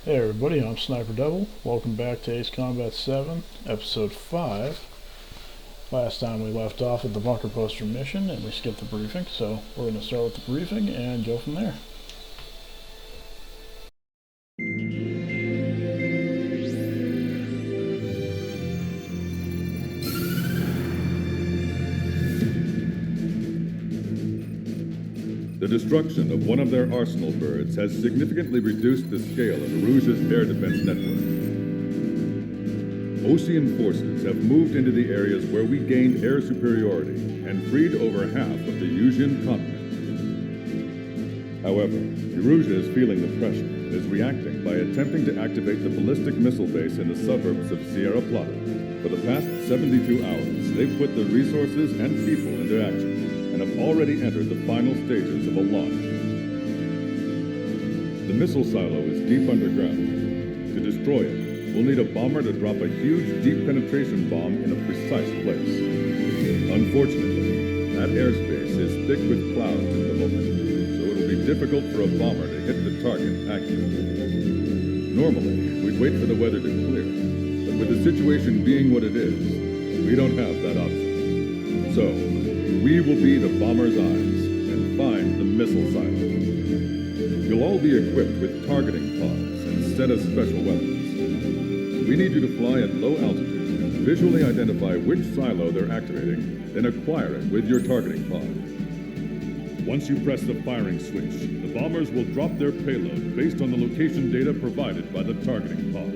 Hey everybody, I'm Sniper Devil. Welcome back to Ace Combat 7, Episode 5. Last time we left off at the bunker poster mission and we skipped the briefing, so we're going to start with the briefing and go from there. The destruction of one of their arsenal birds has significantly reduced the scale of Rouge's air defense network. Ocean forces have moved into the areas where we gained air superiority and freed over half of the Yuezhian continent. However, Rouge is feeling the pressure and is reacting by attempting to activate the ballistic missile base in the suburbs of Sierra Plata. For the past 72 hours, they've put the resources and people into action and have already entered the final stages of a launch. The missile silo is deep underground. To destroy it, we'll need a bomber to drop a huge deep penetration bomb in a precise place. Unfortunately, that airspace is thick with clouds at the moment, so it'll be difficult for a bomber to hit the target accurately. Normally, we'd wait for the weather to clear, but with the situation being what it is, we don't have that option. So, we will be the bomber's eyes and find the missile silo. You'll all be equipped with targeting pods and set of special weapons. We need you to fly at low altitude and visually identify which silo they're activating, then acquire it with your targeting pod. Once you press the firing switch, the bombers will drop their payload based on the location data provided by the targeting pod.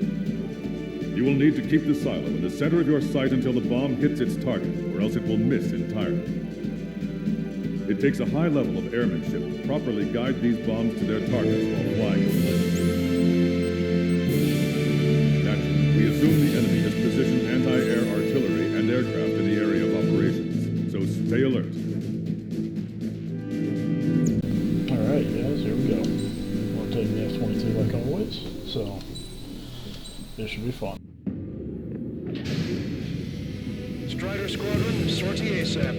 You will need to keep the silo in the center of your sight until the bomb hits its target, or else it will miss entirely. It takes a high level of airmanship to properly guide these bombs to their targets while flying in place. Naturally, we assume the enemy has positioned anti-air artillery and aircraft in the area of operations, so stay alert. Alright guys, here we go. We're taking the F-22 like always, so this should be fun. Strider Squadron, sortie ASAP.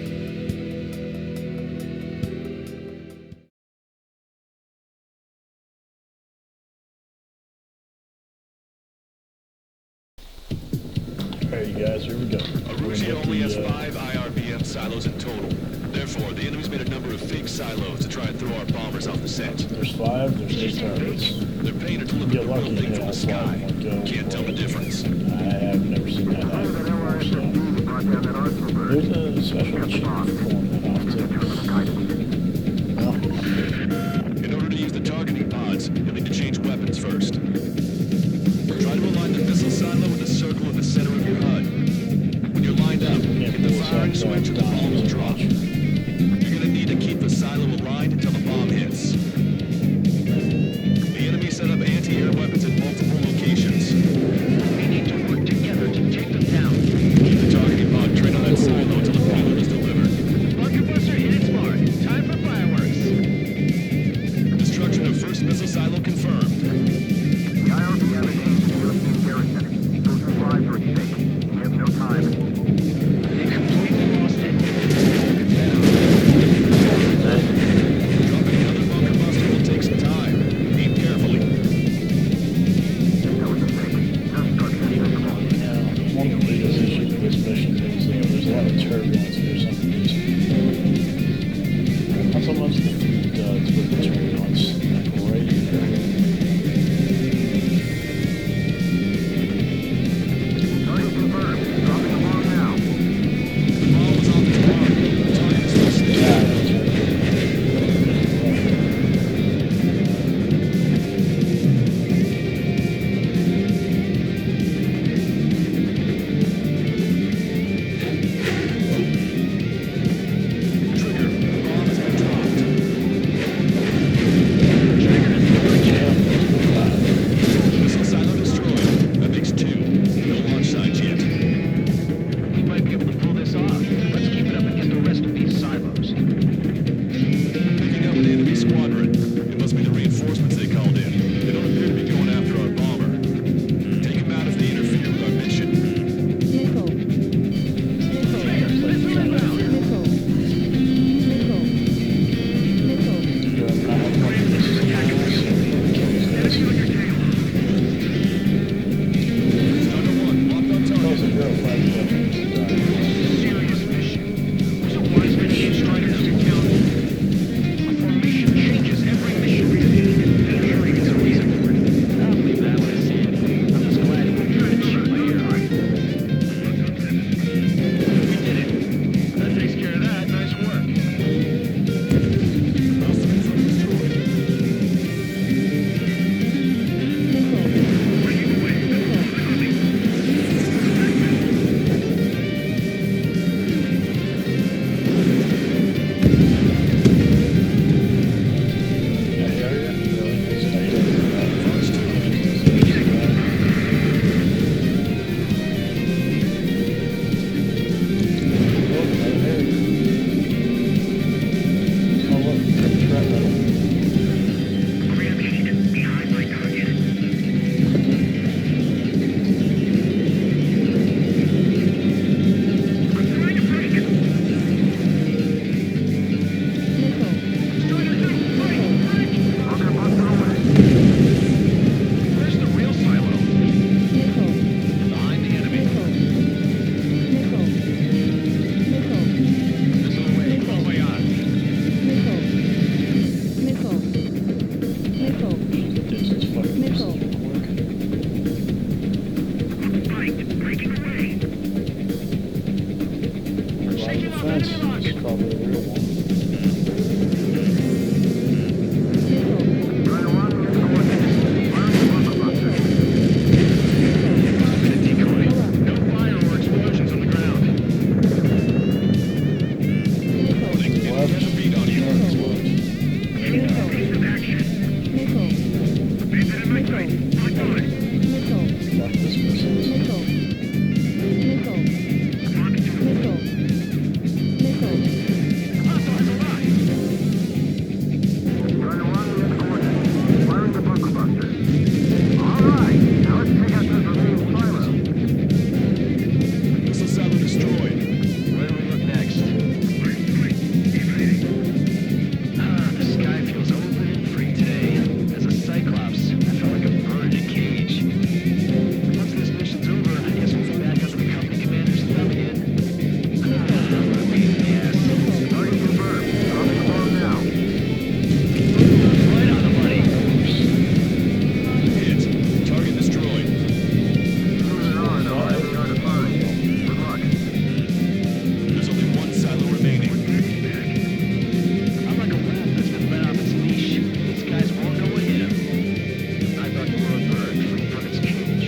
Alright you guys, here we go. Rouge only has 5 IRBM silos in total. Therefore, the enemy's made a number of fake silos to try and throw our bombers off the set. There's 5, there's 8 targets. They're paying to look at Get the real lucky thing and from the have fly sky. in one go. Can't tell the difference. I have never seen that happen before, so there's a special achievement for pulling that off too. Well, In order to use the targeting pods, you'll need to change weapons first. Try to align the missile silo with the circle in the center of your HUD. When you're lined up, hit the firing switch and the bomb will drop. You're going to need to keep the silo aligned until the bomb hits. The enemy set up anti-air weapons in multiple locations. We need to work together to take them down. Keep the targeting pod trained on that silo until the payload is delivered. Bunker buster hit its mark. Time for fireworks. Destruction of first missile silo confirmed. The IRBM is aimed at the European garrison. Those who lives are at stake. We have no time. They completely lost it. Got this missile. Strider 1, we have coordinates. Firing the bunker buster. All right, now let's take out those remaining silos. Missile silo destroyed. Where do we look next? The sky feels open and free today. As a Cyclops, I felt like a bird in a cage. Once this mission's over, I guess we'll be back under the company commander's thumb again. What a pain in the ass. Target confirmed. Dropping the bomb now. Right on the money. Hit. Target destroyed. Moving on, though. I really hard to find. Good luck. There's only one silo remaining. I'm like a rat that's been let off its leash. These guys won't know what hit him. I thought you were a bird free from its cage.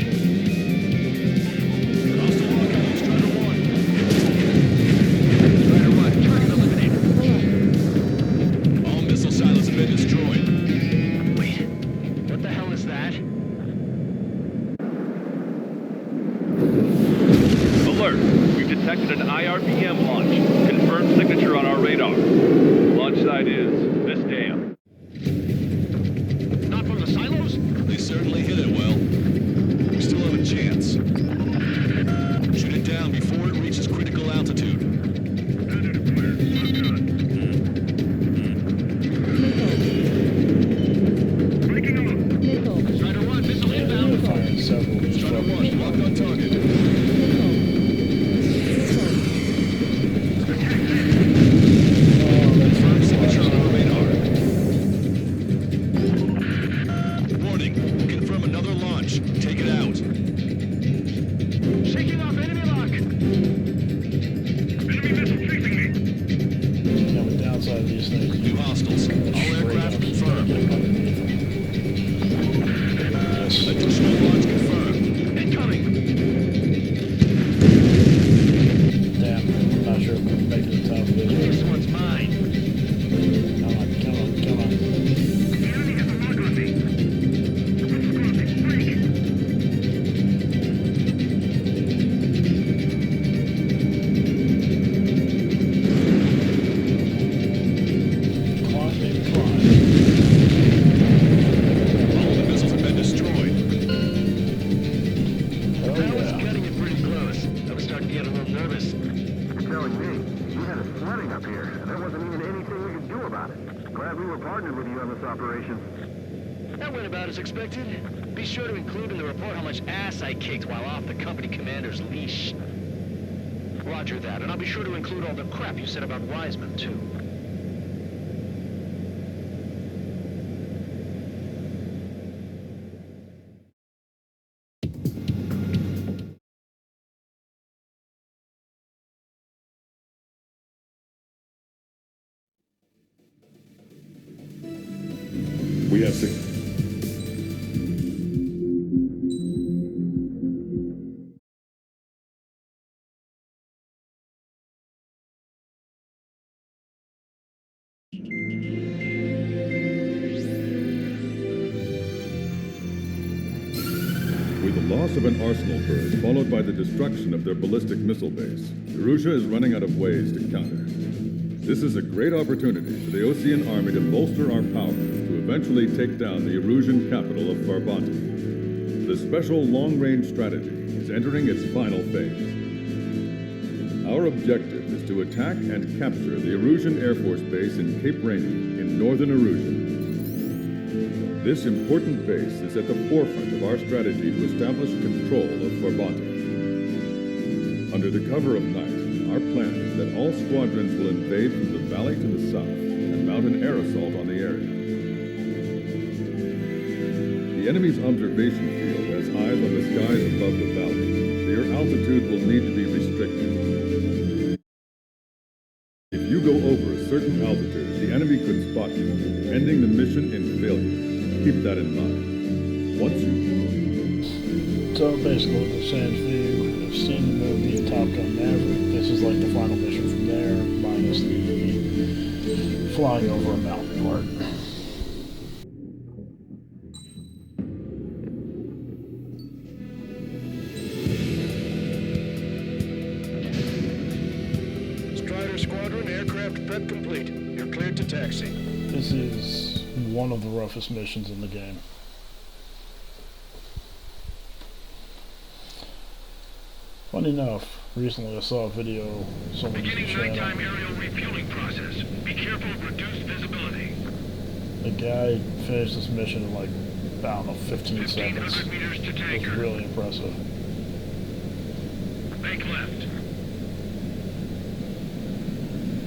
Hostile lockout on Strider 1. Strider 1, target eliminated. All missile silos have been destroyed. Wait, what the hell is that? Alert! We've detected an IRBM launch. Confirmed signature on our radar. Launch site is this dam. Not from the silos? They certainly hit it well. We still have a chance. Shoot it down before it reaches critical altitude. Strider 1, missile inbound. We're firing several of these Strider 1, locked on target. Confirmed signature on our radar. Warning. Confirm another launch. Take it out. Shaking off enemy lock. Enemy missile chasing me. Now, the downside of these things is New hostiles. All aircraft confirmed. Additional launch confirmed. Incoming. damn, I'm not sure if we can make it to the top of This this. one's mine. Come on, come on, come on. The enemy has a lock on me. Climb, baby, climb. All the missiles have been destroyed. Oh, That was yeah. cutting it pretty close. I was starting to get a little nervous. You're telling me we had a flooding up here, and there wasn't even anything we could do about it. Glad we were partnered with you on this operation. That went about as expected. Be sure to include in the report how much ass I kicked while off the company commander's leash. Roger that, and I'll be sure to include all the crap you said about Wiseman, too. We have six. With the loss of an arsenal bird, followed by the destruction of their ballistic missile base, Erussia is running out of ways to counter. This is a great opportunity for the Osean Army to bolster our power to eventually take down the Erusian capital of Farbanti. The special long-range strategy is entering its final phase. Our objective is to attack and capture the Erusian Air Force Base in Cape Rainy in northern Erusia. This important base is at the forefront of our strategy to establish control of Farbanti. Under the cover of night, our plan is that all squadrons will invade from the valley to the south and mount an air assault on the area. The enemy's observation field has eyes on the skies above the valley, so your altitude will need to be restricted. If you go over a certain altitude, the enemy could spot you, ending the mission in failure. Keep that in mind. Once you... So basically what they're saying for you, I've seen the movie Top Gun Maverick. This is like the final mission from there, minus the flying over a mountain part. Aircraft prep complete. You're cleared to taxi. This is one of the roughest missions in the game. Funny enough, recently I saw a video someone used to Beginning share. nighttime aerial refueling process. Be careful of reduced visibility. The guy finished this mission in like, I don't know, 15 seconds. 1,500 meters to It was tanker. really impressive. Make left.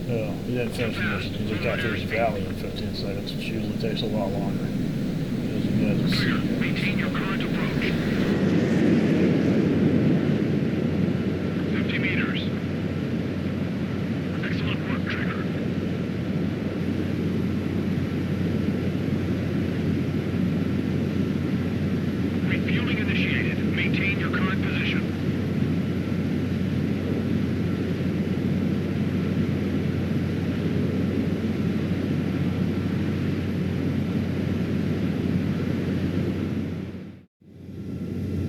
Yeah, he didn't finish the mission. He just got through his valley in 15 seconds, which usually takes a lot longer. As you guys will Clear. see. Maintain your current approach. 50 meters. Excellent work, Trigger. Refueling initiated. Maintain your current position.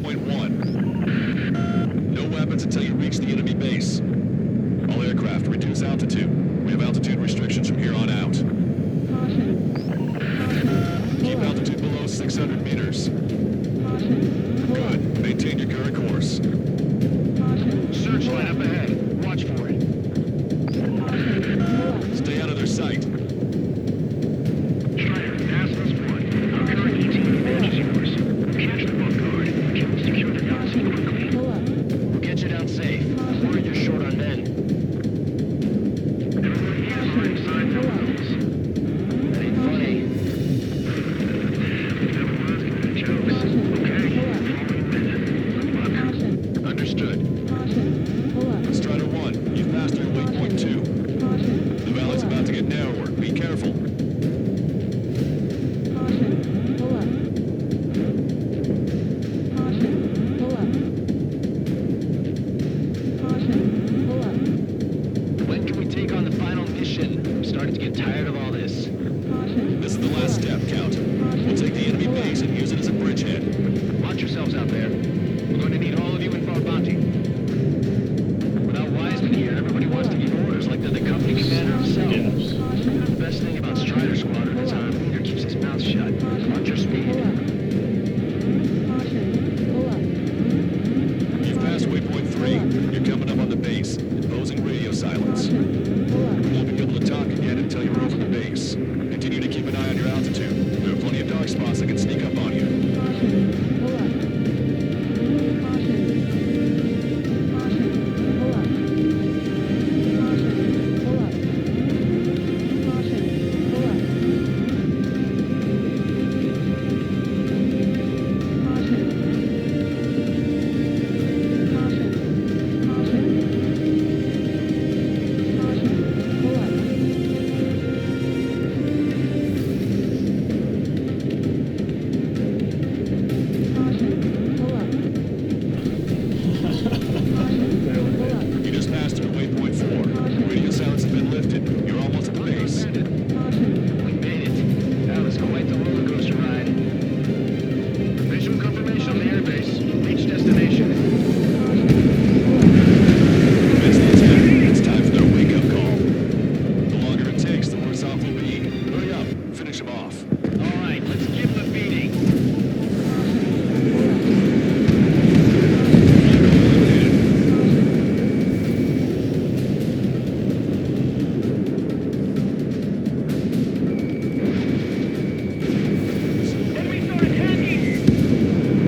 Point 1. No weapons until you reach the enemy base. All aircraft, reduce altitude. We have altitude restrictions from here on out. Keep altitude below 600 meters. Good. Maintain your current course. Searchlight up ahead. Watch for it. Stay out of their sight. Strider, Asmus 1. Our current ET advantage is yours. Catch the boat guard. Can secure the Nazi quickly. We'll get you down safe. I'm worried you're short on men. Everyone here is already signed their wills. That ain't funny. Never was good at jokes. Okay, following minute. Good luck. Understood. Strider 1, you've passed through waypoint 2. The valley's about to get narrower. Be careful. When can we take on the final mission? I'm starting to get tired of all this. This is the last step, Count. We'll take the enemy base and use it as a bridgehead. Watch yourselves out there. We're going to need all of you in for our bounty. Without Wiseman here, everybody wants to give orders like they're the company commander himself. Yes. The best thing about Strider Squadron is our leader keeps his mouth shut. Watch your speed. You've passed waypoint 3. You're coming up on the base. Imposing radio silence. We won't be able to talk again until you're over the base. Continue to keep an eye on your altitude. There are plenty of dark spots that can sneak up on you. You just passed through waypoint 4. Radio silence has been lifted. You're almost at the base. We made it. That was quite the roller coaster ride. Visual confirmation on the airbase. Reach destination. It's the attack. It's time for their wake-up call. The longer it takes, the worse off we'll be. Hurry up. Finish them off. All right, let's give them a beating. Enemy start attacking!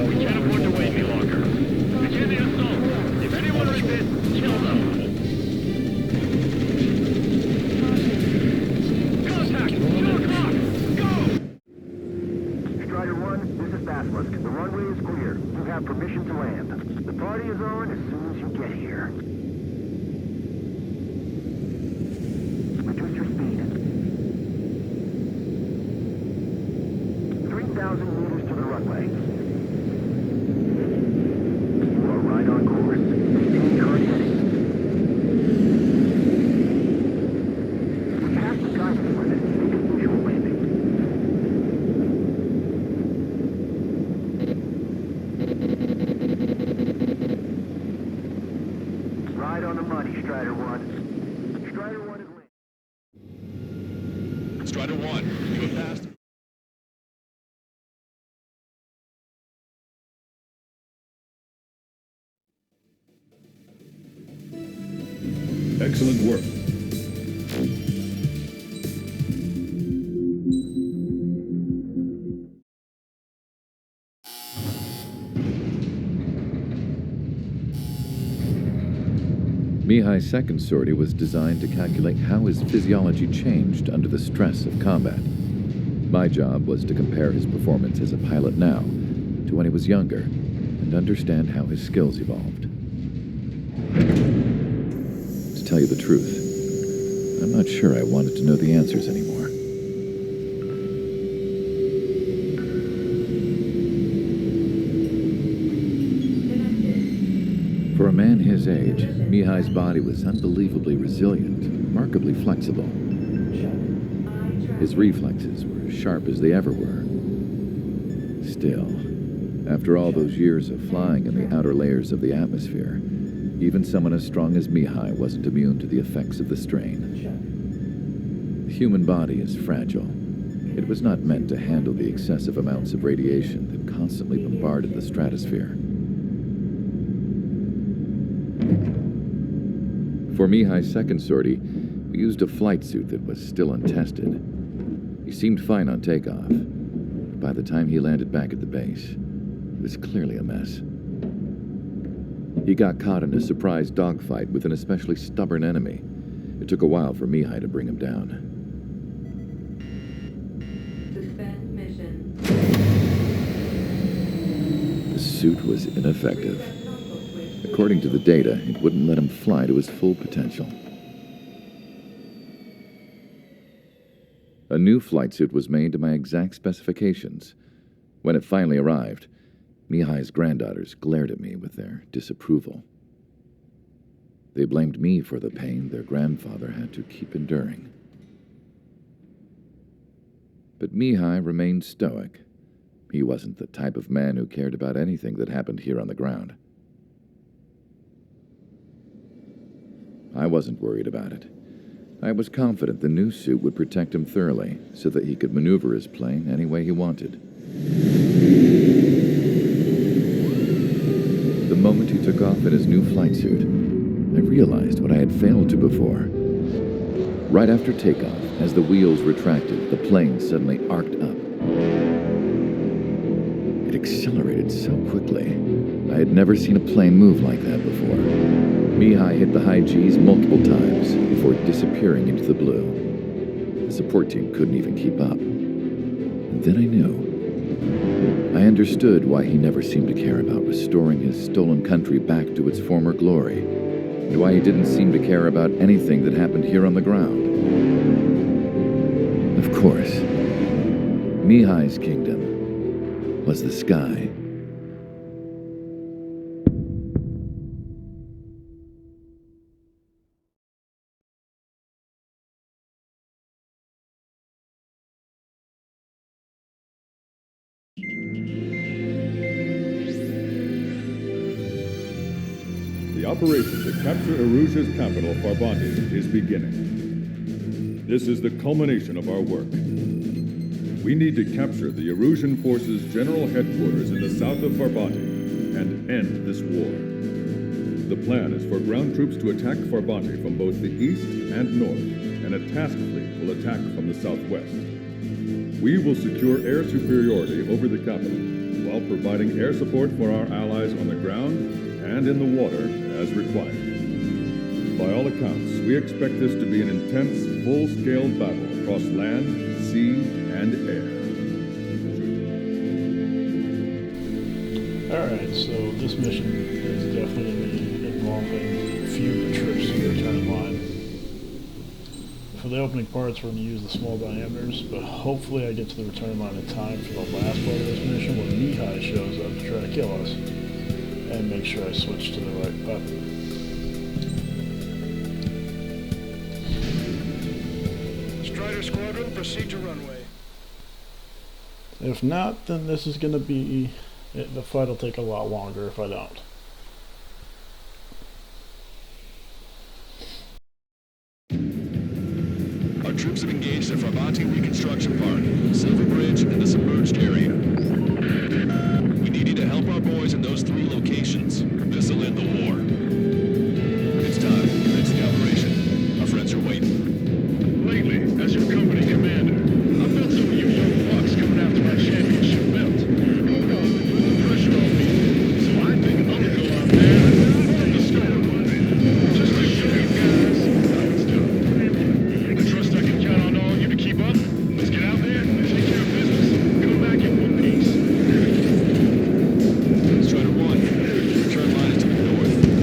We can't afford to wait any longer. Begin the assault. If anyone resists, kill them. Contact! 2 o'clock! Go! Strider 1, this is Basilisk. The runway is clear. You have permission to land. The party is on as soon as you get here. Reduce your speed. 3,000 meters to the runway. You are right on course. Maintain current heading. We passed the guidance limit. Make a visual landing. Right on the money, Strider 1. Strider 1 is landing. Strider 1, you have passed. Excellent work. Mihaly's second sortie was designed to calculate how his physiology changed under the stress of combat. My job was to compare his performance as a pilot now to when he was younger and understand how his skills evolved. To tell you the truth, I'm not sure I wanted to know the answers anymore. For a man his age, Mihaly's body was unbelievably resilient, remarkably flexible. His reflexes were as sharp as they ever were. Still, after all those years of flying in the outer layers of the atmosphere, even someone as strong as Mihaly wasn't immune to the effects of the strain. The human body is fragile. It was not meant to handle the excessive amounts of radiation that constantly bombarded the stratosphere. For Mihaly's second sortie, we used a flight suit that was still untested. He seemed fine on takeoff, but by the time he landed back at the base, he was clearly a mess. He got caught in a surprise dogfight with an especially stubborn enemy. It took a while for Mihaly to bring him down. Suspend mission. The suit was ineffective. According to the data, it wouldn't let him fly to his full potential. A new flight suit was made to my exact specifications. When it finally arrived, Mihaly's granddaughters glared at me with their disapproval. They blamed me for the pain their grandfather had to keep enduring. But Mihaly remained stoic. He wasn't the type of man who cared about anything that happened here on the ground. I wasn't worried about it. I was confident the new suit would protect him thoroughly so that he could maneuver his plane any way he wanted. The moment he took off in his new flight suit, I realized what I had failed to before. Right after takeoff, as the wheels retracted, the plane suddenly arced up. It accelerated so quickly. I had never seen a plane move like that before. Mihaly hit the high G's multiple times before disappearing into the blue. The support team couldn't even keep up. And then I knew. I understood why he never seemed to care about restoring his stolen country back to its former glory, and why he didn't seem to care about anything that happened here on the ground. Of course, Mihaly's kingdom was the sky. The operation to capture Erusha's capital, Farbanti, is beginning. This is the culmination of our work. We need to capture the Erusian forces' general headquarters in the south of Farbanti and end this war. The plan is for ground troops to attack Farbanti from both the east and north, and a task fleet will attack from the southwest. We will secure air superiority over the capital, while providing air support for our allies on the ground and in the water as required. By all accounts, we expect this to be an intense, full-scale battle across land, sea, and air. Alright, so this mission is definitely going to be involving fewer trips to the return line. For the opening parts, we're going to use the small diameters, but hopefully I get to the return line in time for the last part of this mission when Mihaly shows up to try to kill us, and make sure I switch to the right weapon. Strider Squadron, proceed to runway. If not, then this is going to be... the fight will take a lot longer if I don't. Our troops have engaged at Farbanti Reconstruction Park, Silver Bridge, and the submerged area. We need you to help our boys in those 3 locations. This'll end the war. It's time. Commence the operation. Our friends are waiting. Lately, as your company commander, I've felt some of you young bucks coming after my championship belt. Put the pressure on me, so I think I'm gonna go out there and run the scoreboard. Just to show you guys how it's done. I trust I can count on all you to keep up. Let's get out there and take care of business. Come back in one piece. Strider 1, return line is to the north.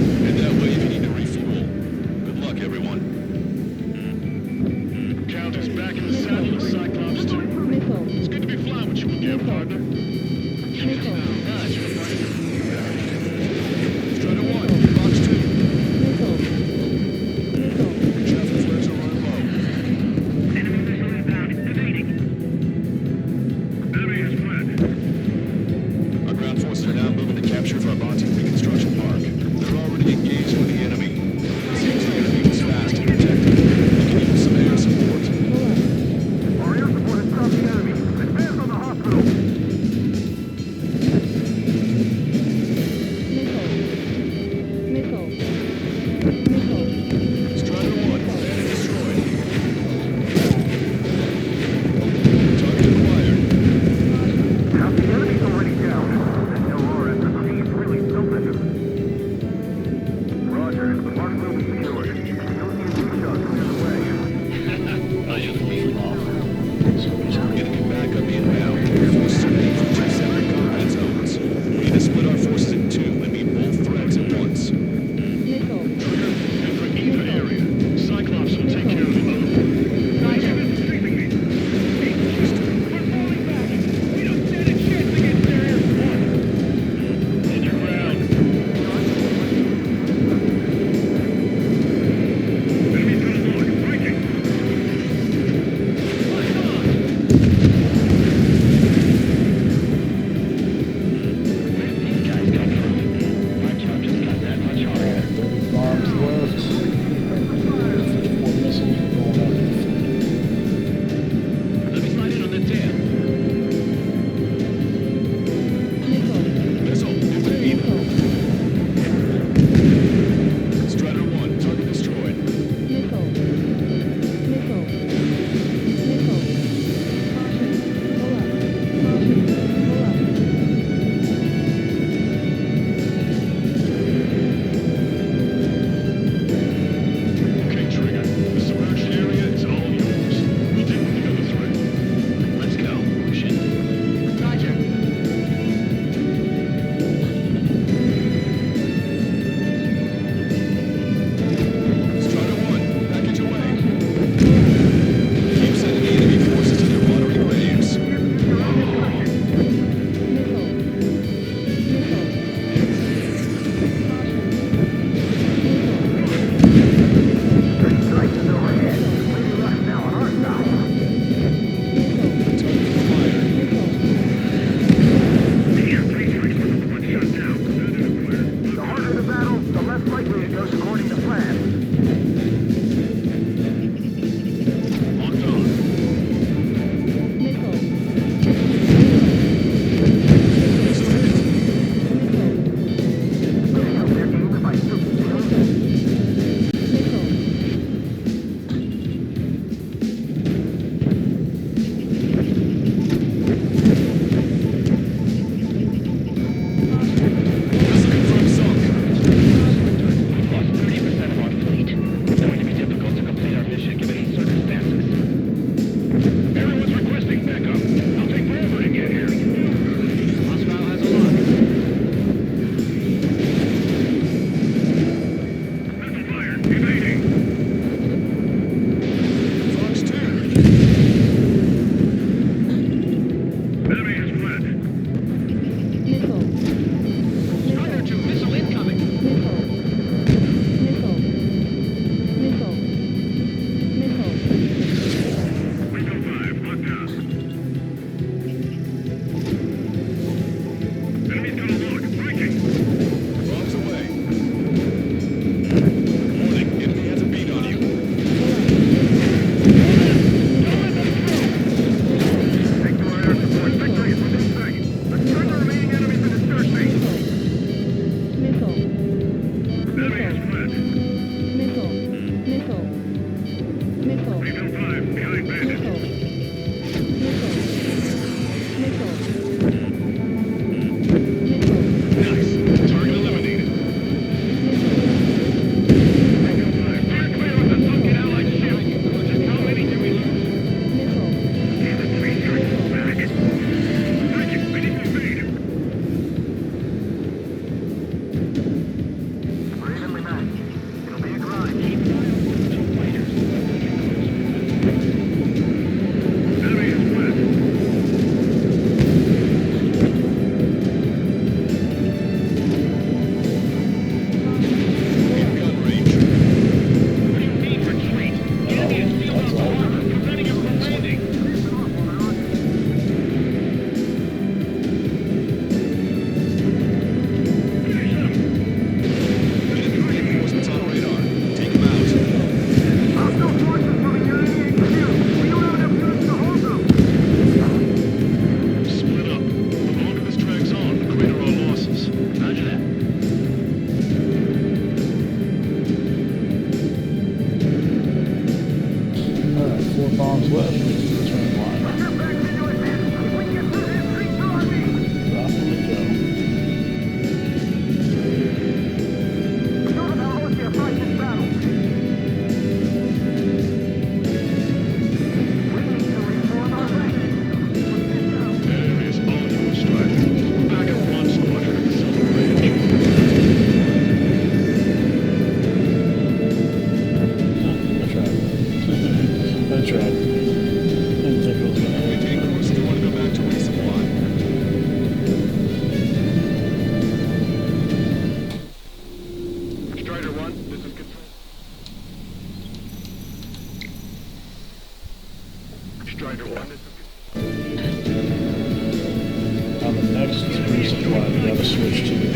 switch to the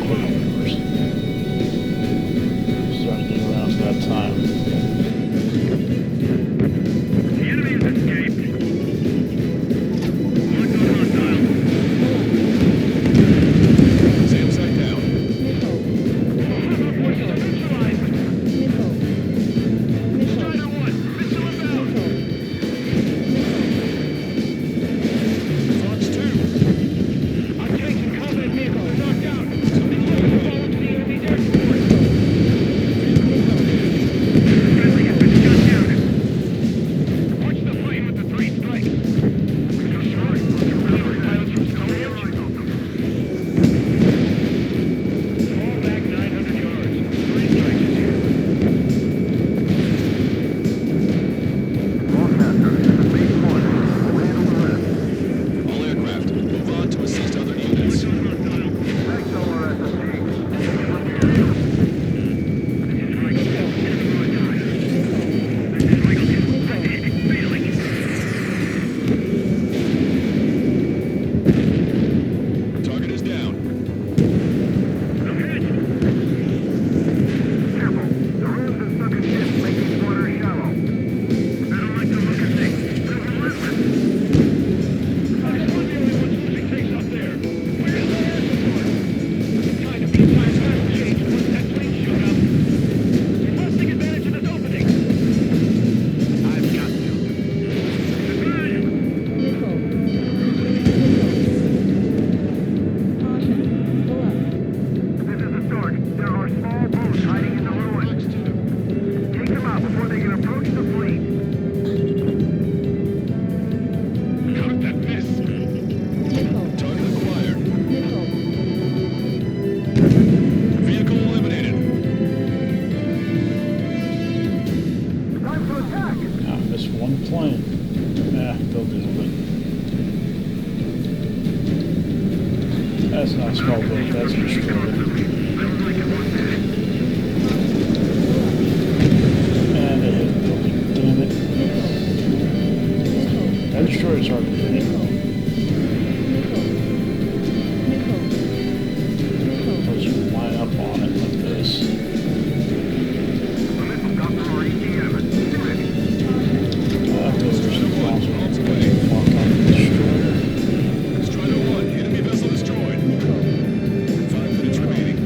quick maneuvers. Starting to get around to that time. The enemy has escaped. Locked on hostile. Sam sight down. Hostile forces are neutralized. Strider 1, missile inbound. Fox 2. I'm taking combat vehicles knocked out. Deploy the follow to the enemy's air support. Friendly has been shot down. Watch the fight with the 3 strikes. Destroy. Pilots from Stonehenge. Fall back 900 yards. 3 strikes is here. Broadcaster, this is Base 1. We'll handle the rest. All aircraft, move on to assist other units. Thanks, LRSSG. Target is down. Careful. The rooms and sunken ships make these waters shallow. I don't like the look of things. There's a movement. I just want the only ones losing things up there. Where's the air support? Time to be time battle change once that plane showed up. You must take advantage of this opening. I've got to. This is the start. There are small boats hiding in the ruins. Take them out before they can approach the fleet. How did that miss? Target acquired. Vehicle eliminated. Time to attack! I missed one plane. They'll deal with it. That's not a small boat, that's a destroyer. And they hit the building. Damn it. That destroyer's hard to hit. Once you line up on it like this. Strider 1, enemy vessel destroyed. 5 minutes remaining.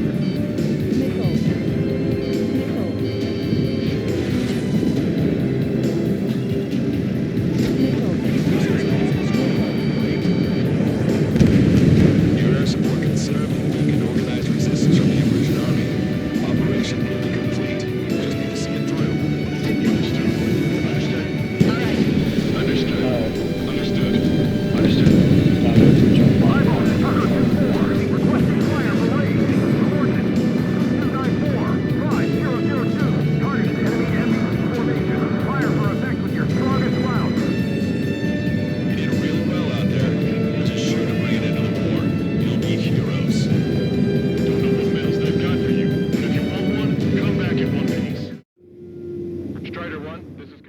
Your air support conserved and organized resistance from the Immersion Army. Operation nearly complete. Just need to see it through. Understood. Alright, Understood. Understood. now there's the jump on. Requesting fire for raid. Coordinates 294-5002. Target enemy MB formation. Fire for effect with your strongest round. You did really well out there. Just shoot and bring it into the war. You'll need heroes. Don't know what medals they've got for you, but if you want one, come back in one piece. Strider 1, this is...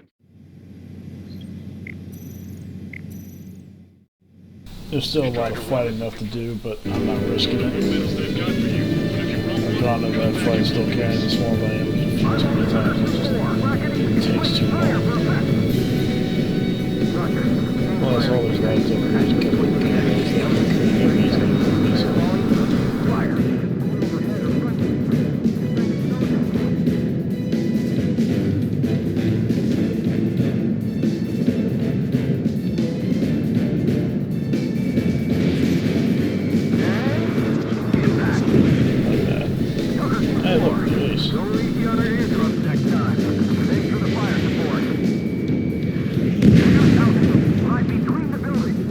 There's still a lot of fighting left to do, but I'm not risking it. medals they've got for you, but if you want I've gone to that fight still carrying the small diameter too many times. It takes too long. Plus, all there's left over here is a couple of cameras that could get easily. Like that. Hey, look, jeez. Don't leave the other eardrums next time. Thanks for the fire support. Shoot out right between the buildings.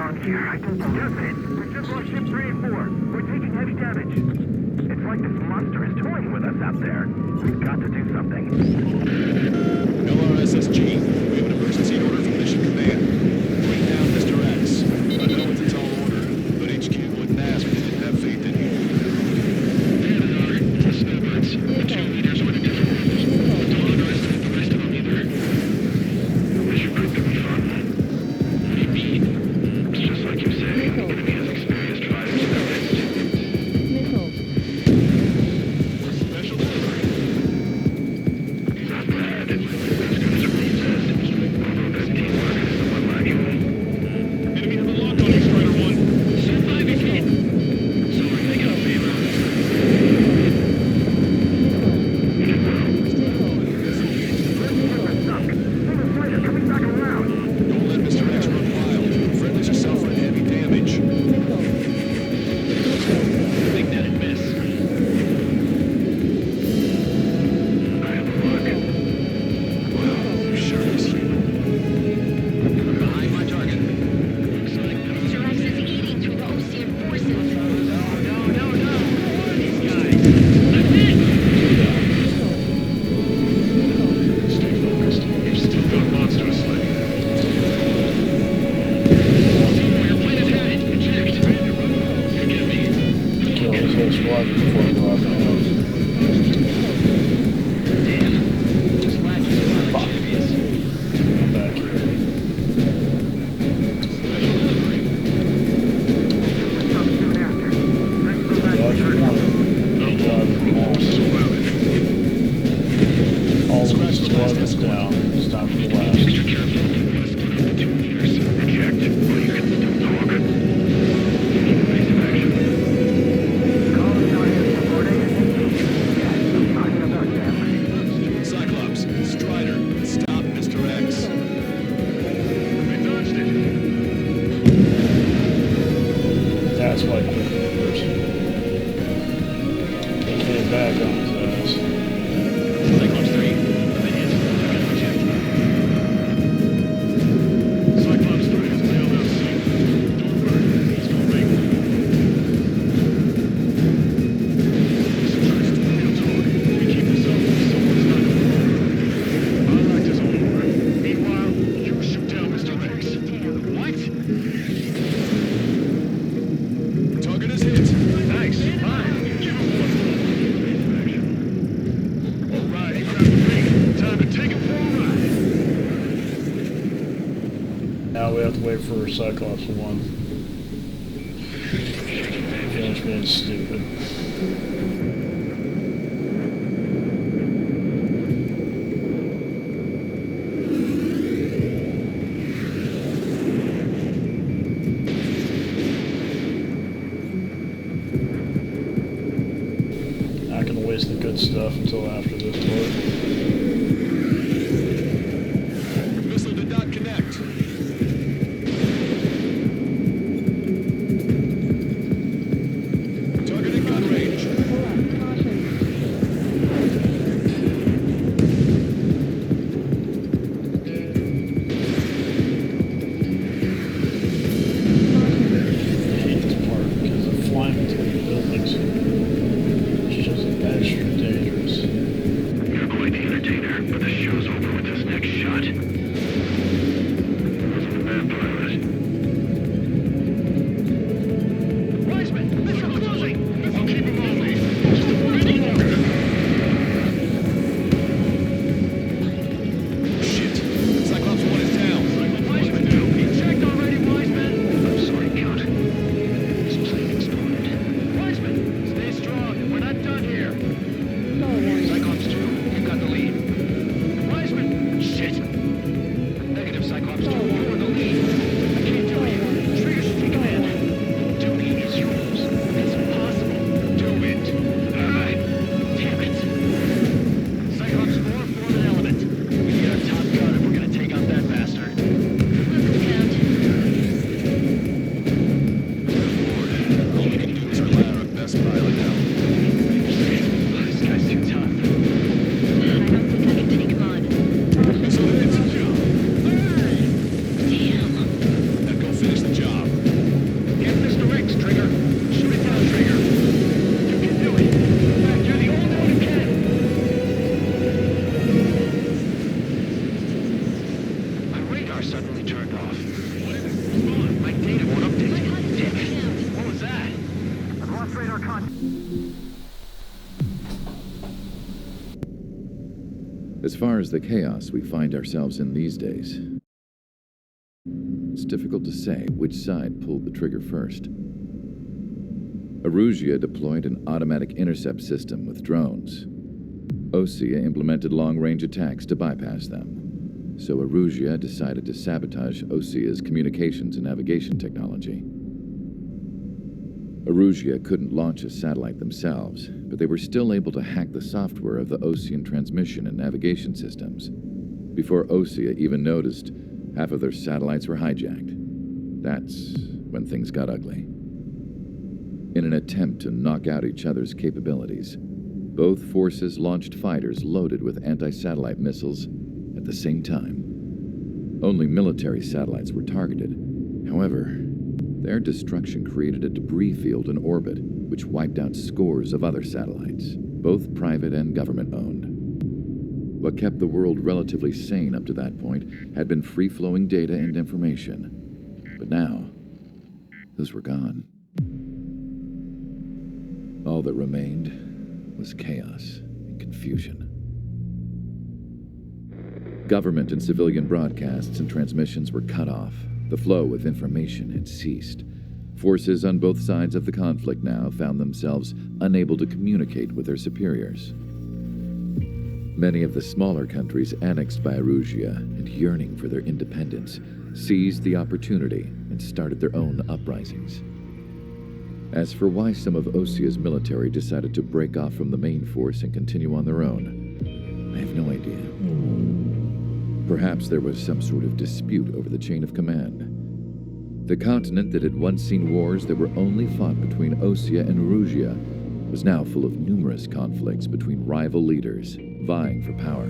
on here. I don't believe it. We just lost ship 3 and 4. We're taking heavy damage. It's like this monster is toying with us out there. We've got to do something. LRSSG, we have an emergency order from Mission Command. Bring down Mr. X. I know it's a tall order, but HQ wouldn't ask if they didn't have faith in you. The snowbirds. The two leaders were the different ones. Don't underestimate the rest of them either. I should prove to be fun. What do you mean? It's just like you say. The enemy has experienced fighters in their midst. Special delivery. Not bad. As good as Reed says. Although that teamwork is somewhat lacking. Enemy have a lock on you, Strider 1. Stand by, be hit. Sorry, they got a favor. Coming back around. Don't let Mr. X run wild. Friendlies are suffering heavy damage. Think that and miss. I have a look. Well, Sure is human. behind my target. Looks like Mr. X is eating through the Osean forces. no. These guys. I'm hit. Stay focused. You've still got monster to slay. See where your plane is headed. Eject. Forgive me. Kill his whole squad before I go out the house. Damn. Just lack you some Fuck. amphibious. I'm back here. Dodge one. Dodge them all. All of the squad is down. It's time for the last. Extra careful. The 2 leaders. Eject. Well, you can still talk. Evasive action. Cyclops, Strider, stop Mr. X. They dodged it. That's why he took the person. He came back on his ass. Cyclops 3. The hit. Eject. Cyclops 3 has bailed out safe. Don't worry. He's gonna make it. Listen first. Real talk. We keep this up. Someone's not gonna work. Our act is over. Meanwhile, you shoot down Mr. X. What? Target is hit. Thanks. Fine. Give him one more. Evasive action. All right, he grabbed the bait. Time to take him for a ride. Now we have to wait for Cyclops 1. Finish being stupid. Not gonna waste the good stuff until after this part. Missile did not connect. Target in gun range. I hate this part because of flying into the buildings. It's just extra dangerous. You're quite the entertainer. turned off. What is it? What's on? My data won't update. Damn it. What was that? I've lost radar contact. As far as the chaos we find ourselves in these days, it's difficult to say which side pulled the trigger first. Erusia deployed an automatic intercept system with drones. Osea implemented long-range attacks to bypass them. So Erusia decided to sabotage Osea's communications and navigation technology. Erusia couldn't launch a satellite themselves, but they were still able to hack the software of the Osean transmission and navigation systems. Before Osea even noticed, half of their satellites were hijacked. That's when things got ugly. In an attempt to knock out each other's capabilities, both forces launched fighters loaded with anti-satellite missiles at the same time. Only military satellites were targeted. However, their destruction created a debris field in orbit, which wiped out scores of other satellites, both private and government-owned. What kept the world relatively sane up to that point had been free-flowing data and information. But now, those were gone. All that remained was chaos and confusion. Government and civilian broadcasts and transmissions were cut off. The flow of information had ceased. Forces on both sides of the conflict now found themselves unable to communicate with their superiors. Many of the smaller countries annexed by Erusia and yearning for their independence seized the opportunity and started their own uprisings. As for why some of Osea's military decided to break off from the main force and continue on their own, I have no idea. Perhaps there was some sort of dispute over the chain of command. The continent that had once seen wars that were only fought between Osea and Erusia was now full of numerous conflicts between rival leaders vying for power.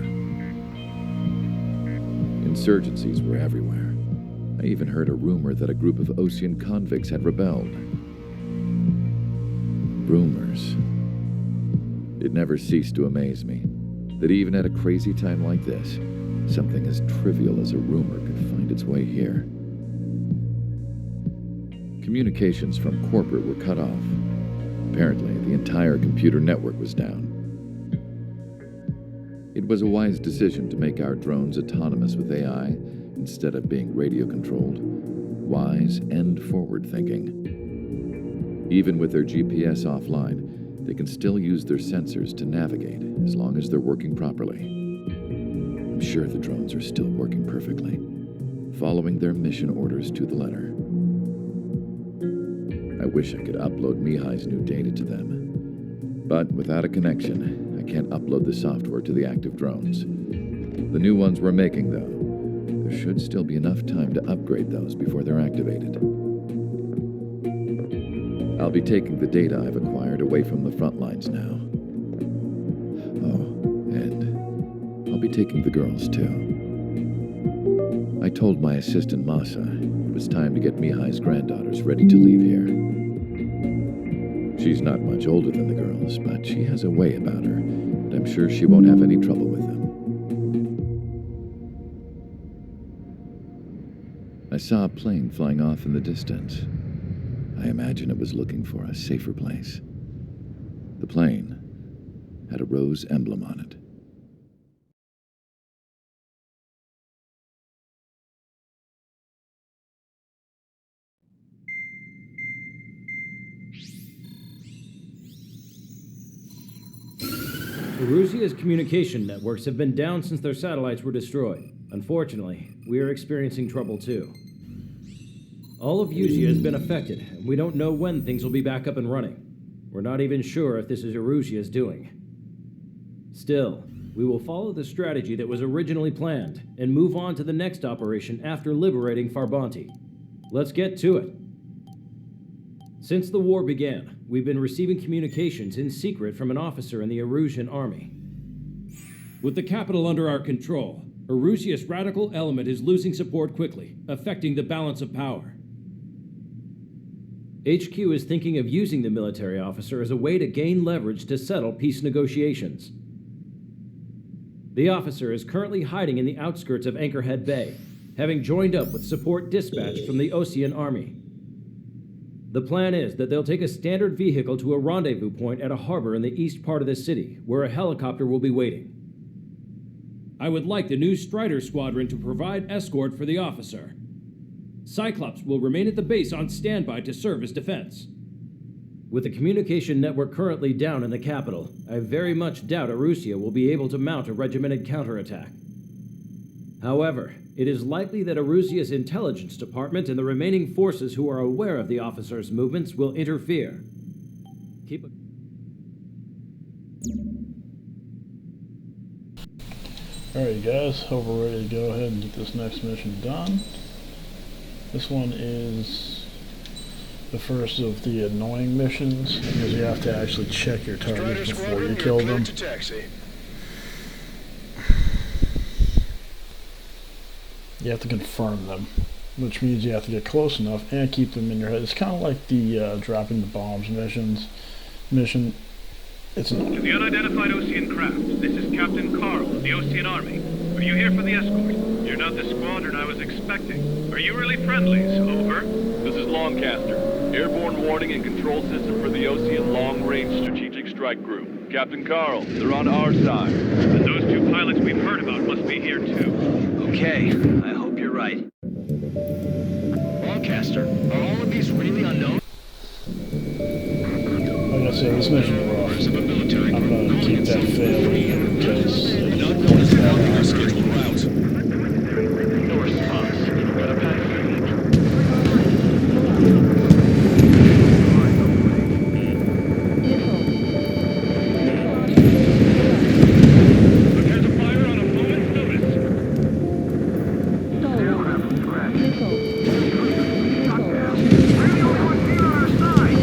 Insurgencies were everywhere. I even heard a rumor that a group of Osean convicts had rebelled. Rumors. It never ceased to amaze me that even at a crazy time like this, something as trivial as a rumor could find its way here. Communications from corporate were cut off. Apparently, the entire computer network was down. It was a wise decision to make our drones autonomous with AI instead of being radio-controlled. Wise and forward-thinking. Even with their GPS offline, they can still use their sensors to navigate as long as they're working properly. I'm sure the drones are still working perfectly, following their mission orders to the letter. I wish I could upload Mihaly's new data to them. But without a connection, I can't upload the software to the active drones. The new ones we're making, though, there should still be enough time to upgrade those before they're activated. I'll be taking the data I've acquired away from the front lines now. Oh, and I'll be taking the girls, too. I told my assistant Masa it was time to get Mihaly's granddaughters ready to leave here. She's not much older than the girls, but she has a way about her, and I'm sure she won't have any trouble with them. I saw a plane flying off in the distance. I imagine it was looking for a safer place. The plane had a rose emblem on it. Erusia's communication networks have been down since their satellites were destroyed. Unfortunately, we are experiencing trouble too. All of Erusia has been affected, and we don't know when things will be back up and running. We're not even sure if this is Erusia's doing. Still, we will follow the strategy that was originally planned and move on to the next operation after liberating Farbanti. Let's get to it. Since the war began, we've been receiving communications in secret from an officer in the Erusian army. With the capital under our control, Erusia's radical element is losing support quickly, affecting the balance of power. HQ is thinking of using the military officer as a way to gain leverage to settle peace negotiations. The officer is currently hiding in the outskirts of Anchorhead Bay. having joined up with support dispatch from the Osean Army. The plan is that they'll take a standard vehicle to a rendezvous point at a harbor in the east part of the city, where a helicopter will be waiting. I would like the new Strider Squadron to provide escort for the officer. Cyclops will remain at the base on standby to serve as defense. With the communication network currently down in the capital, I very much doubt Arusea will be able to mount a regimented counterattack. However, it is likely that Arusea's intelligence department and the remaining forces who are aware of the officer's movements will interfere. Keep a... Alright guys, hope we're ready to go ahead and get this next mission done. This one is the first of the annoying missions, because you have to actually check your targets before you kill them. You have to confirm them, which means you have to get close enough and keep them in your head. It's kind of like the dropping the bombs mission. It's annoying. To the unidentified Osean craft, this is Captain Carl of the Osean Army. Are you here for the escort? You're not the squadron I was expecting. Are you really friendlies? Over. This is Longcaster. Airborne warning and control system for the Osean Long Range Strategic Strike Group. Captain Carl, they're on our side. And those two pilots we've heard about must be here too. Okay, I hope you're right. Longcaster, are all of these really unknown? Like I said, this mission is rough. I'm gonna keep that fail because Not known is blocking our scheduled route. No response. Got a pack. Prepare to fire on a moment's notice. Radio 14 on our side.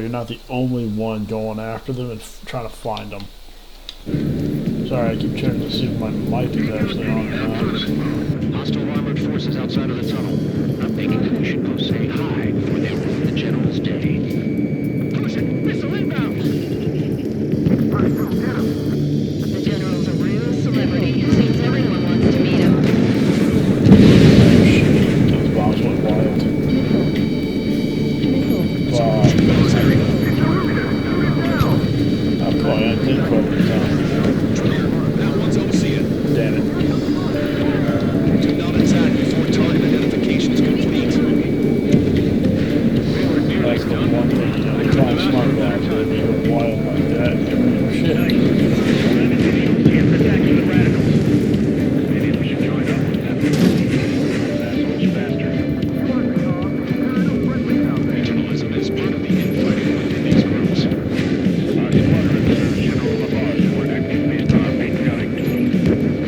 you're not the only one going after them and trying to find them. Sorry, I keep checking to see if my mic is actually on or not. Hostile armored forces outside of the tunnel. I'm thinking that we should go say hi before they ruin the General's day. Missile inbound! The General's a real celebrity. Seems everyone wants to meet him. Those bombs went wild. Wow. Oh, cool, I did quite a time. That one's OC. Damn it. Do not attack before target identification is complete. That's the one thing, you know, Tom Smart Bombs, if you go wild like that, you're in shit. Attacking the radicals. Maybe we should join up with them. That's much faster. Regionalism is part of the infighting within these groups. Our squadron serves General Labarge for acting based on our patriotic duty.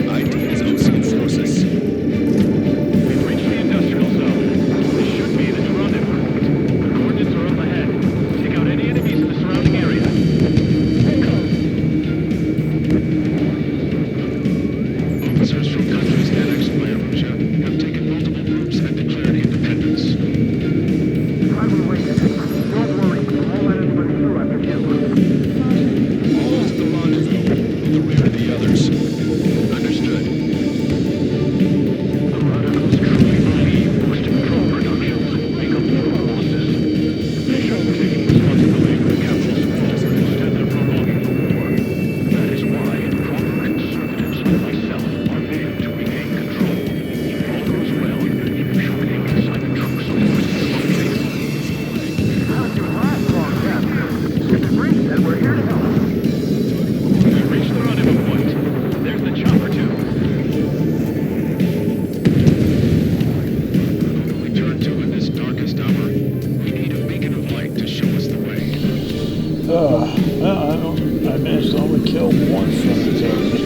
ID is OC forces. We've reached the industrial zone. This should be the new rendezvous point. The coordinates are up ahead. Take out any enemies in the surrounding area. Officers from countries annexed by Arusha have taken multiple groups and declared independence. I will wait. Don't worry. I won't let anybody through after you. All to the rendezvous, in the rear of the others. Understood. The radicals truly believe boosting drone production will make up for our losses. They should be taking responsibility for the capital squads. Instead, they're prolonging the war. That is why proper conservatives like myself are there to regain control. If all goes well, you should be able to sign the troops on the How's your last long gap? If it brings that, we're here to help. We reached the rendezvous point. There's the chopper, too. Who do we turn to in this darkest hour? We need a beacon of light to show us the way. Well, I managed to only kill one friendly terrorist.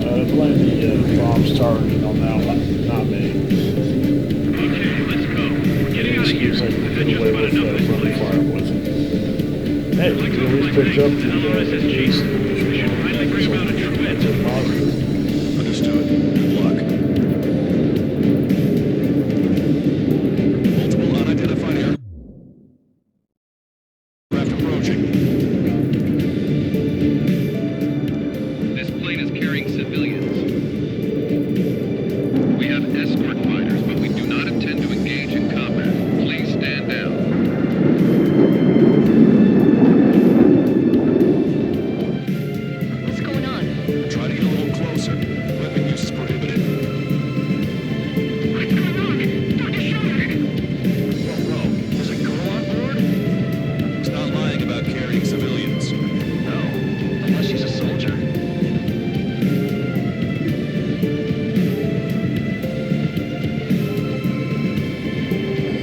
I blame the bombs targeted on that one, not me. Okay, let's go. We're getting out of here. Seems like I've we had get just away about with enough of this friendly place. fire with. Hey, we at least picked up the LRSSG. ace. We should finally bring about a true end to the war. Understood. Good luck. Multiple unidentified aircraft approaching. This plane is carrying civilians. We have escort fighters, but we do not intend to engage in combat. Please stand down. What's going on? Try to get a little closer. Weapon use is prohibited. What's going on? Dr. Schroeder! Whoa, there's a girl on board? He's not lying about carrying civilians. No, unless she's a soldier.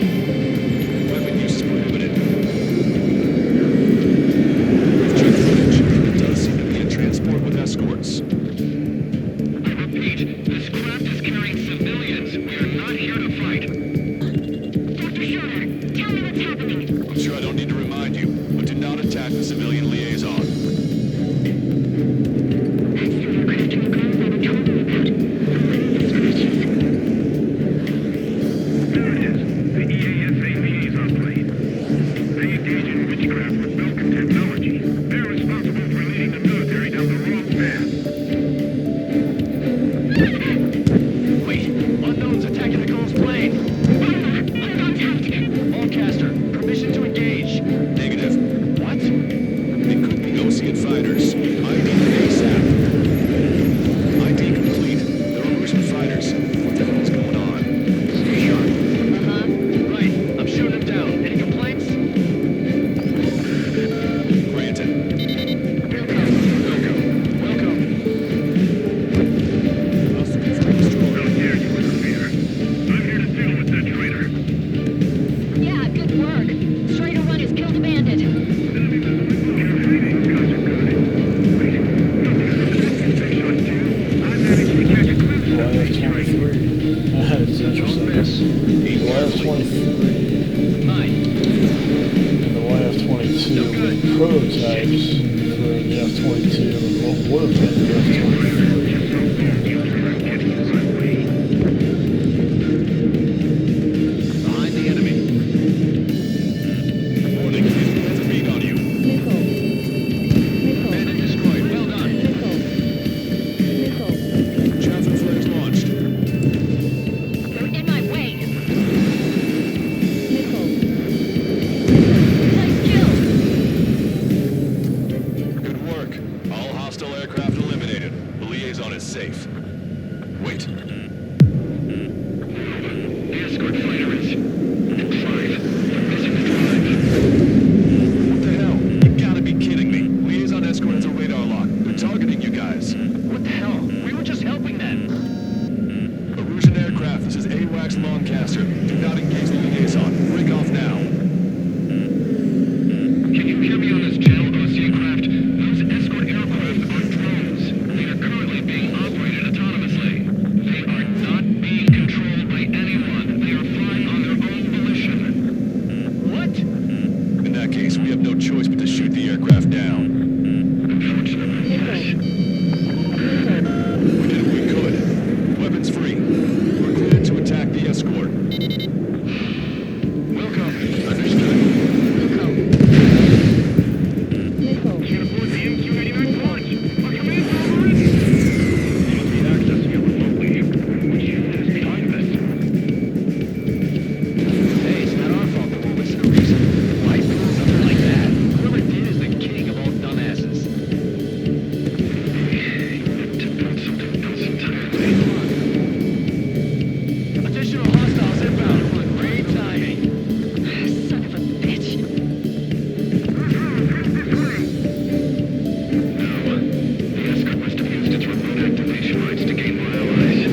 Weapon use is prohibited. We've checked footage. It does seem to be a transport with escorts. I repeat, this craft is carrying civilians. We are not here to fight. Dr. Schroeder, tell me what's happening. I'm sure I don't need to remind you, but do not attack the civilian liaison. That's the aircraft and guns they were talking about. It's precious. There it is. The EASAP is our plane. They engage in witchcraft with Belkin technology. They're responsible for leading the military down the wrong path. Wait, unknown's attacking the girl's plane. Hold on tight. Allcaster, permission to engage. Negative. What? It could be Ocean fighters. ID ASAP. ID complete. They're Russian fighters. What the hell is going on? Stay sharp. Uh-huh. Right, I'm shooting them down. Any complaints? Granted. Welcome. Hostile confirmed destroyer. Don't dare you interfere. I'm here to deal with that traitor. Yeah, good work. Strider 1 has killed a bandit. These guys are good. Wait. They shot two. I managed to catch a glimpse of Well, them. that's 23. That's interesting. Don't miss. The last 23. Mine. In the prototypes for the F-22 and what would have been the F-23. Behind the enemy. Warning, enemy has a beat on you. Bandit destroyed. Well done. Chaffin flares launched. They're in my way. Good work. All hostile aircraft eliminated. The liaison is safe. Wait. The escort fighter is inside. They're missing the drive. What the hell? You gotta be kidding me. Liaison escort has a radar lock. They're targeting you guys. What the hell? We were just helping them. Erusian aircraft, this is AWACS Lancaster. Do not engage the liaison. Break off now. Can you hear me on this channel, OC craft? Those escort aircraft are drones. They are currently being operated autonomously. They are not being controlled by anyone. They are flying on their own volition. What? In that case, we have no choice but to shoot the aircraft down. Unfortunately, yes. We did what we could. Weapons free. We're cleared to attack the escort. Welcome. Understood. Can't afford the MQ-89 parts. Our command over it. They must be accessing it remotely. Which unit is behind this? Hey, it's not our fault the war was no reason. Why do something like that? Whoever did is the king of all dumbasses. To build something else entirely. Additional hostiles inbound. Great timing. Son of a bitch. The escort must have used its remote activation rights to gain more allies.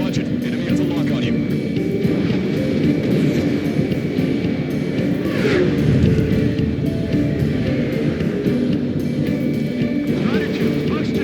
Watch it. Enemy has a lock on you. Strider 2, Fox 2.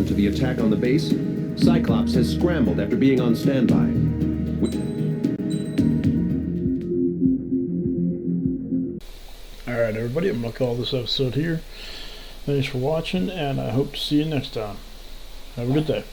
respond to the attack on the base, Cyclops has scrambled after being on standby. Alright everybody, I'm going to call this episode here. Thanks for watching, and I hope to see you next time. Have a good day.